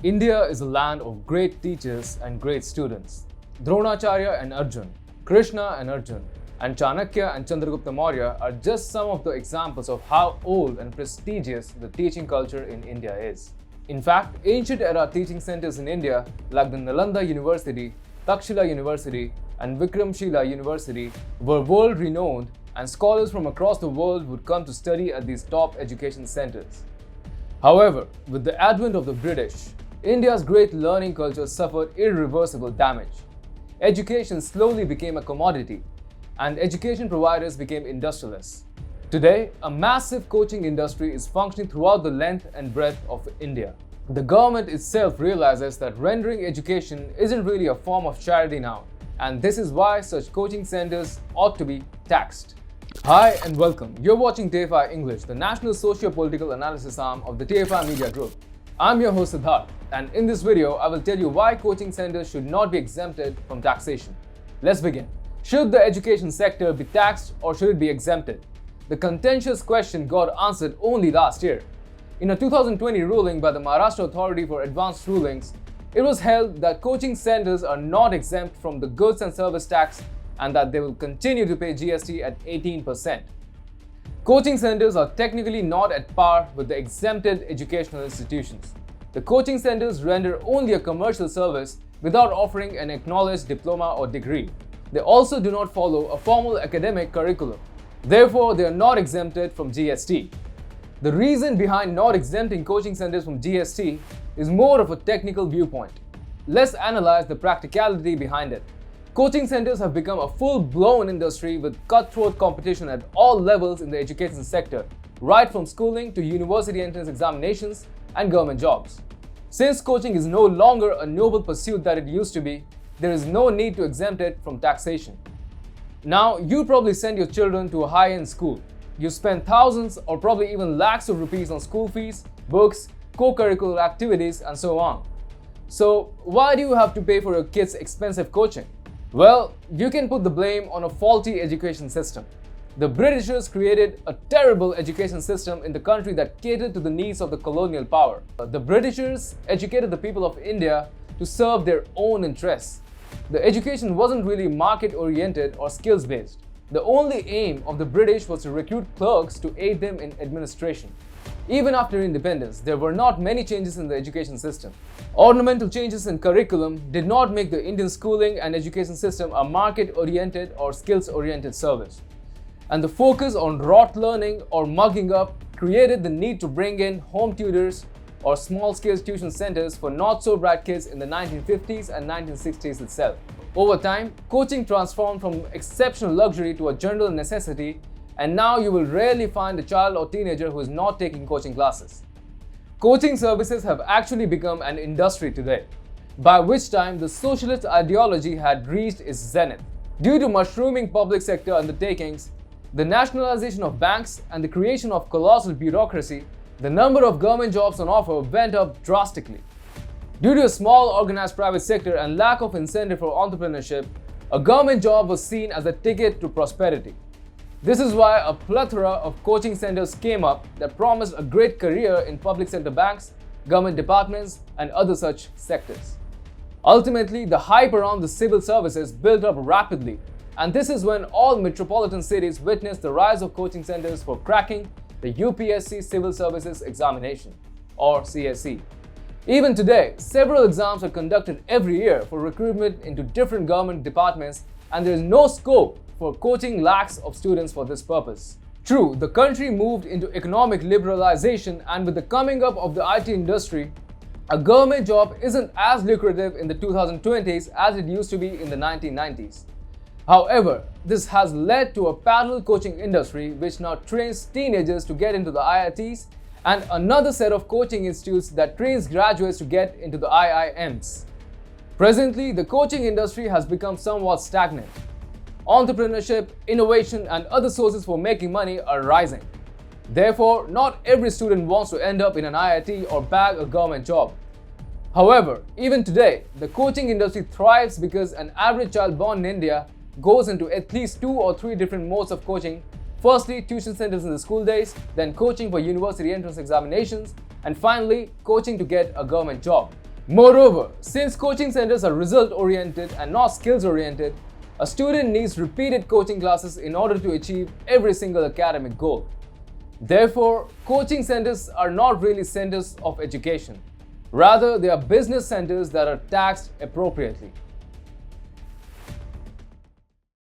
India is a land of great teachers and great students. Dronacharya and Arjun, Krishna and Arjun, and Chanakya and Chandragupta Maurya are just some of the examples of how old and prestigious the teaching culture in India is. In fact, ancient era teaching centers in India like the Nalanda University, Takshila University, and Vikramshila University were world renowned, and scholars from across the world would come to study at these top education centers. However, with the advent of the British, India's great learning culture suffered irreversible damage. Education slowly became a commodity, and education providers became industrialists. Today, a massive coaching industry is functioning throughout the length and breadth of India. The government itself realizes that rendering education isn't really a form of charity now, and this is why such coaching centers ought to be taxed. Hi and welcome. You're watching TFI English, the national socio-political analysis arm of the TFI Media Group. I'm your host Siddharth, and in this video, I will tell you why coaching centers should not be exempted from taxation. Let's begin. Should the education sector be taxed or should it be exempted? The contentious question got answered only last year. In a 2020 ruling by the Maharashtra Authority for Advanced Rulings, it was held that coaching centers are not exempt from the goods and service tax and that they will continue to pay GST at 18%. Coaching centers are technically not at par with the exempted educational institutions. The coaching centers render only a commercial service without offering an acknowledged diploma or degree. They also do not follow a formal academic curriculum. Therefore, they are not exempted from GST. The reason behind not exempting coaching centers from GST is more of a technical viewpoint. Let's analyze the practicality behind it. Coaching centers have become a full-blown industry with cutthroat competition at all levels in the education sector, right from schooling to university entrance examinations and government jobs. Since coaching is no longer a noble pursuit that it used to be, there is no need to exempt it from taxation. Now, you probably send your children to a high-end school. You spend thousands or probably even lakhs of rupees on school fees, books, co-curricular activities, and so on. So, why do you have to pay for your kids' expensive coaching? Well, you can put the blame on a faulty education system. The Britishers created a terrible education system in the country that catered to the needs of the colonial power. The Britishers educated the people of India to serve their own interests. The education wasn't really market-oriented or skills-based. The only aim of the British was to recruit clerks to aid them in administration. Even after independence, there were not many changes in the education system. Ornamental changes in curriculum did not make the Indian schooling and education system a market-oriented or skills-oriented service. And the focus on rote learning or mugging up created the need to bring in home tutors or small-scale tuition centers for not-so-bright kids in the 1950s and 1960s itself. Over time, coaching transformed from exceptional luxury to a general necessity, and now you will rarely find a child or teenager who is not taking coaching classes. Coaching services have actually become an industry today, by which time the socialist ideology had reached its zenith. Due to mushrooming public sector undertakings, the nationalization of banks, and the creation of colossal bureaucracy, the number of government jobs on offer went up drastically. Due to a small organized private sector and lack of incentive for entrepreneurship, a government job was seen as a ticket to prosperity. This is why a plethora of coaching centers came up that promised a great career in public sector banks, government departments, and other such sectors. Ultimately, the hype around the civil services built up rapidly, and this is when all metropolitan cities witnessed the rise of coaching centers for cracking the UPSC Civil Services Examination, or CSE. Even today, several exams are conducted every year for recruitment into different government departments, and there is no scope for coaching lakhs of students for this purpose. True, the country moved into economic liberalization, and with the coming up of the IT industry, a government job isn't as lucrative in the 2020s as it used to be in the 1990s. However, this has led to a parallel coaching industry which now trains teenagers to get into the IITs, and another set of coaching institutes that trains graduates to get into the IIMs. Presently, the coaching industry has become somewhat stagnant. Entrepreneurship, innovation, and other sources for making money are rising. Therefore, not every student wants to end up in an IIT or bag a government job. However, even today, the coaching industry thrives because an average child born in India goes into at least 2 or 3 different modes of coaching. Firstly, tuition centers in the school days, then coaching for university entrance examinations, and finally, coaching to get a government job. Moreover, since coaching centers are result-oriented and not skills-oriented, a student needs repeated coaching classes in order to achieve every single academic goal. Therefore, coaching centers are not really centers of education. Rather, they are business centers that are taxed appropriately.